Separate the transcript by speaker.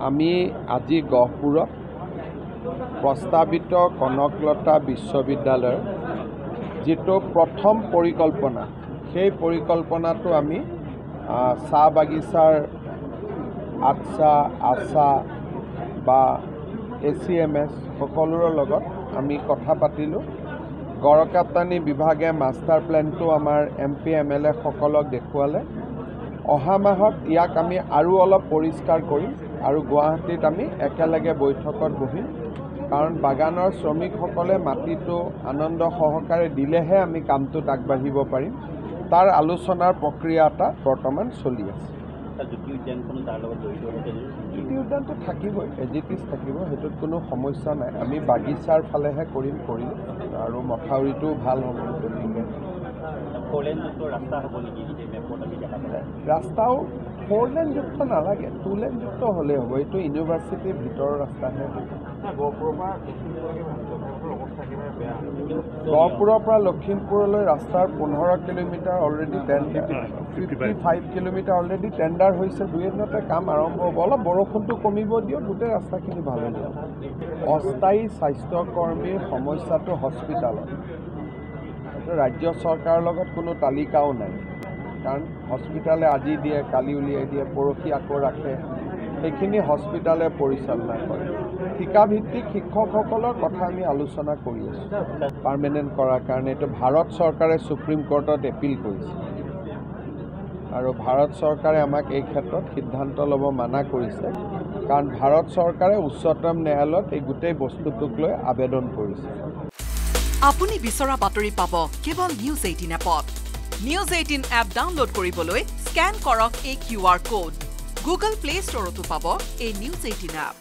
Speaker 1: আমি আজি গহপুৰত প্ৰস্তাৱিত কনকলতা বিশ্ববিদ্যালয়ৰ যেটো প্ৰথম পৰিকল্পনা সেই পৰিকল্পনাটো আমি চাহ বাগিচাৰ আশা বা ACMS সকলোৰে লগত আমি কথা পাতিলোঁ। গড়কাপ্তানি বিভাগে মাষ্টাৰ প্লেনটো আমাৰ MP MLA সকলক দেখুৱালে। অহা মাহত ইয়াক আমি আৰু অলপ পৰিষ্কাৰ কৰিম আৰু গুৱাহাটীত আমি একেলগে বৈঠকত বহিম, কাৰণ বাগানৰ শ্ৰমিকসকলে মাটিটো আনন্দ সহকাৰে দিলেহে আমি কামটোত আগবাঢ়িব পাৰিম। তাৰ আলোচনাৰ প্ৰক্ৰিয়া এটা বৰ্তমান চলি আছে। জ্যোতি উদ্যানটো থাকিবই, এজিটিছ থাকিব, সেইটোত কোনো সমস্যা নাই। আমি বাগিচাৰ ফালেহে কৰিম আৰু মথাউৰিটোও ভাল হ'ব। ৰাস্তাও 4 লেনযুক্ত নালাগে, 2 লেনযুক্ত হ'লেই হ'ব। এইটো ইউনিভাৰ্চিটিৰ ভিতৰৰ ৰাস্তাহে। গহপুৰৰ পৰা লখিমপুৰলৈ ৰাস্তাৰ 15 kilometre already 55 kilometre already tender হৈছে। 2 দিনতে কাম আৰম্ভ হ'ব। অলপ বৰষুণটো কমিব দিয়ক, গোটেই ৰাস্তাখিনি ভাল হৈ যাব। অস্থায়ী স্বাস্থ্যকৰ্মীৰ সমস্যাটো হস্পিটালত, ৰাজ্য চৰকাৰৰ লগত কোনো তালিকাও নাই, কাৰণ হস্পিটালে আজি দিয়ে, কালি উলিয়াই দিয়ে, পৰহি আকৌ ৰাখে। সেইখিনি হস্পিটালে পৰিচালনা কৰে। ঠিকাভিত্তিক শিক্ষকসকলৰ কথা আমি আলোচনা কৰি আছোঁ পাৰ্মানেণ্ট কৰাৰ কাৰণে। এইটো ভাৰত চৰকাৰে সুপ্ৰিম কোৰ্টত এপিল কৰিছে আৰু ভাৰত চৰকাৰে আমাক এই ক্ষেত্ৰত সিদ্ধান্ত ল'ব মানা কৰিছে, কাৰণ ভাৰত চৰকাৰে উচ্চতম ন্যায়ালয়ত এই গোটেই বস্তুটোক লৈ আবেদন কৰিছে।
Speaker 2: আপুনি বিচৰা বাতৰি পাব কেৱল নিউজ 18 এপত। নিউজ 18 এপ ডাউনলোড কৰিবলৈ স্কেন কৰক এই QR কোড। গুগল প্লে ষ্টৰতো পাব এই নিউজ 18 এপ।